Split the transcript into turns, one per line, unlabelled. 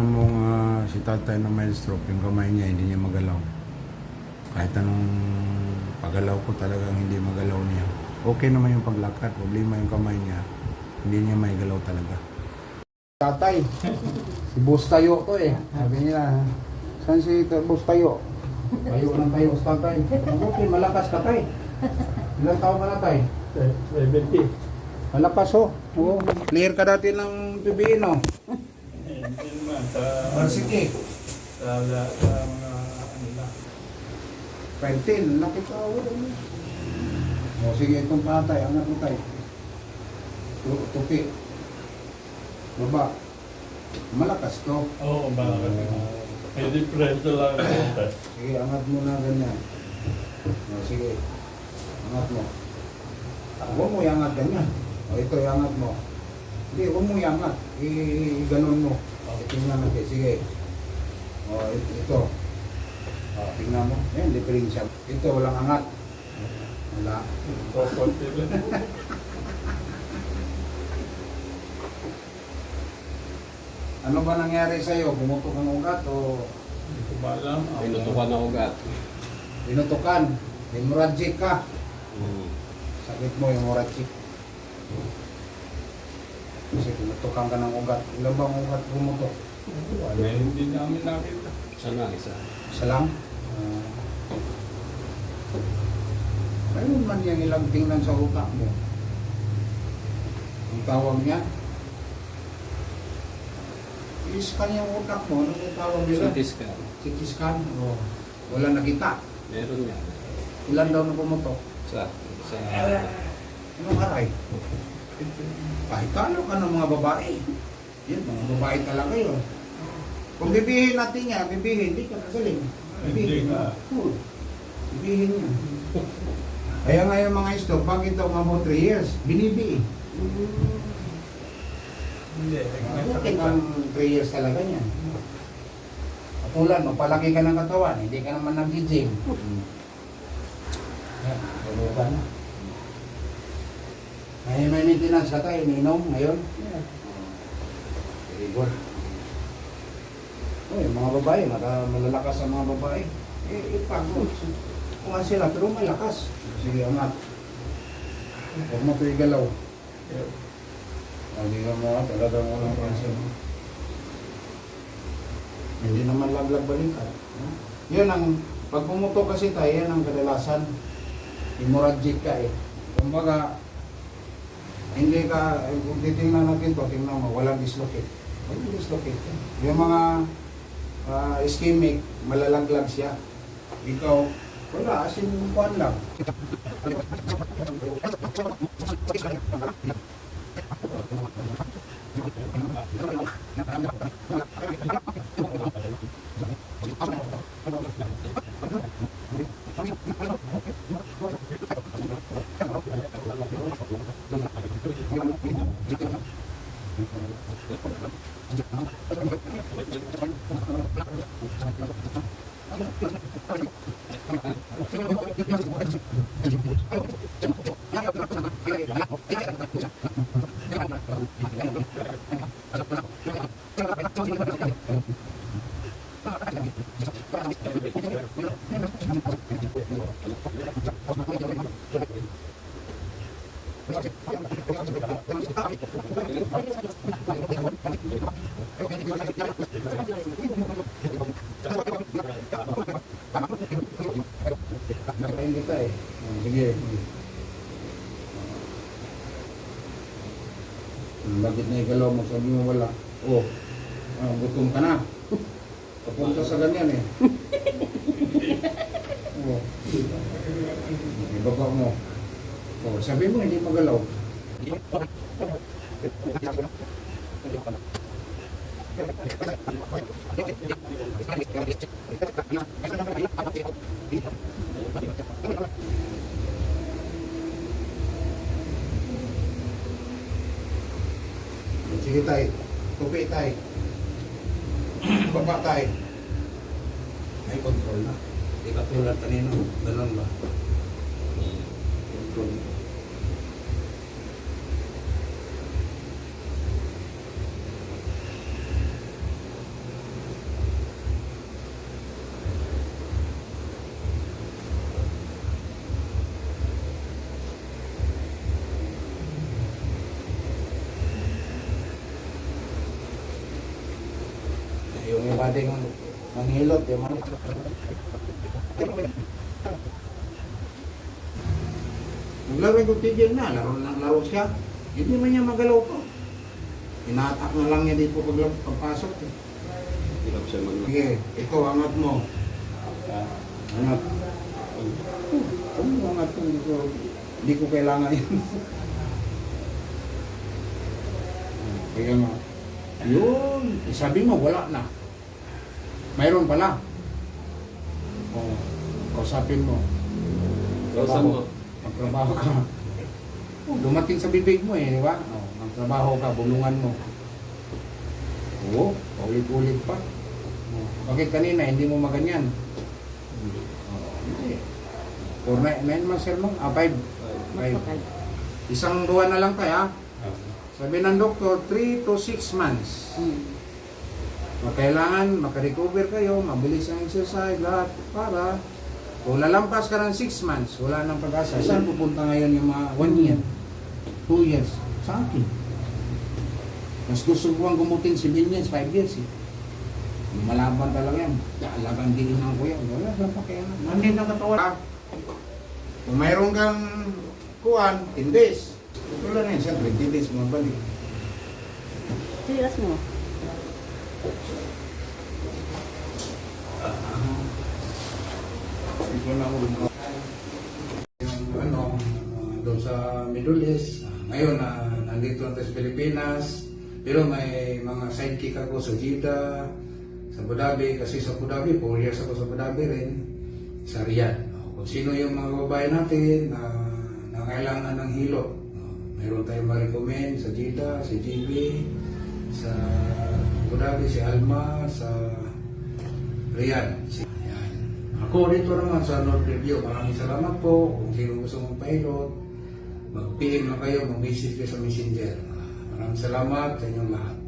Alam mo si tatay na may stroke, yung kamay niya hindi niya magalaw. Kahit anong pagalaw ko talagang hindi magalaw niya. Okay naman yung paglakad, problema yung kamay niya. Hindi niya may galaw talaga. Tatay, si Boss Tayo to eh. Sabi niya, saan si Boss Tayo? Tayo ng tayo sa tatay. Okay, malakas ka tay. Ilang taon ka na tay?
70.
Malakas oh. Oo. Clear ka dati ng PBE no?
Hindi naman.
Varsity.
Sa mga ano na.
15, laki ka. O sige, itong patay, angat mo tay. Tupi. Baba. Malakas to.
Oo, bakit? May difference lang.
Sige, angat mo na ganyan. O sige. Angat mo. Huwag mo iangat ganyan. O ito, iangat mo. Hindi, huwag mo iangat. I-ganon mo. Tingnan natin. Sige. O ito. O, tingnan mo. Ayan, diferensya. Ito, walang angat. Wala. Ano ba nangyari sa'yo? Pumutok ang ugat o
Hindi ko ba alam.
Pinutukan na ugat.
pinutukan? Hemorrhagic ka? Sakit mo, hemorrhagic. Kasi pinutukan ka ng ugat. Ilan bang ugat pumutok?
Wala, hindi namin nakita.
Sana isa.
Isa lang? Mayroon man yung ilang tingnan sa utak mo. Ang tawag niya? I-scan yung utak mo. Ano yung tawag nila?
CT scan.
CT scan? O, wala nakita.
Meron yan.
Ilan daw na pumutok?
Sa
Anong aray? Kahit talo ka ng mga babae. Yan, mga babae talaga yun. Kung bibihin natin niya, bibihin, hindi ka kagaling. Bibihin
Hindi
niya.
ka.
Cool. Bibihin niya. Kaya nga yung mga stroke, bakit daw umabot 3 years? Binibi.
Hindi.
Bakit ang 3 years talaga niya? Katulad, magpalaki ka ng katawan, hindi ka naman nag-gym. Yan, tulugan na. May maintenance ka tayo, ininom ngayon? Very good. Yung mga babae, malalakas ang mga babae. Ipagod. Kung sila, pero malakas. Sige, angat. Huwag mo ito igalaw. Hindi ka mo, talagang walang pansin. Hindi naman laglag balikan. Yun ang, pag pumutok kasi tayo, yan ang kadalasan. Hemorrhagic ka eh. Kumbaga, hindi ka, kung titingnan natin to, tingnan mo, walang dislocate. Walang dislocate. Yung mga ischemic, malalaglag siya. Ikaw, wala, as in kuhan lang. Nakain kita eh. Sige. Bakit na ikalaw mo? Sabi mo wala. Oh, gutom ka na. Papunta sa ganyan eh. Oh. Ibaba mo. Oh, sabi mo hindi magalaw. Sige tay, tupi tay. Baba tay. May control na. Hindi ka tulad kanina. Ganun ba? Control. Yung iba ding manghilot, yung mga... Naglaro ko tigil na, laro siya. Hindi man niya magalaw pa. Inatak na lang niya dito pagpasok. Eh.
Hirap siya mag...
Sige, ito, angat mo. Angat. Kung angat mo, hindi ko kailangan yun. Kaya nga, yun, sabi mo, wala na. Mayroon pala. O, kausapin mo.
Kausan mo.
Magtrabaho ka. Oh, dumating sa bibig mo di ba? Oh, magtrabaho ka, bulungan mo. Oo, paulit-ulit pa. Oh, bakit kanina hindi mo maganyan? Oh, hindi. For 9 months, sir, no? 5. 5. Isang buwan na lang tayo, ha? Sabi ng doktor, 3 to 6 months. Kailangan makarecover kayo, mabilis ang exercise, lahat para kung lalampas ka ng 6 months, wala nang pag-asa. Saan pupunta ngayon yung mga 1 year, 2 years? Sa akin. Mas gusto ko ang gumutin 7 years, 5 years. Eh. Malaban talaga yan. Alagang diinan ko yan. Wala lang pa kaya. Nandito na katawan. Kung mayroon kang kuhan, 10 days. Wala na yun, siyempre, 10 days mabalik.
Silas mo.
Ito na ako yung ano, doon sa Middle East. Ngayon, nandito na tayo sa Pilipinas. Pero may mga sidekick ako sa Jeddah, sa Abu Dhabi. Kasi sa Abu Dhabi, 4 years ako sa Abu Dhabi rin. Sa Riyadh. Kung sino yung mga babae natin na kailangan ng hilot. Mayroon tayong ma-recommend sa Jeddah, si JB, sa Abu Dhabi, si Alma, sa Riyadh. Yan. Ako dito naman sa North Review. Maraming salamat po. Kung sino gusto mong pilot, mag-PM na kayo, mag-message kayo sa Messenger. Maraming salamat sa inyong lahat.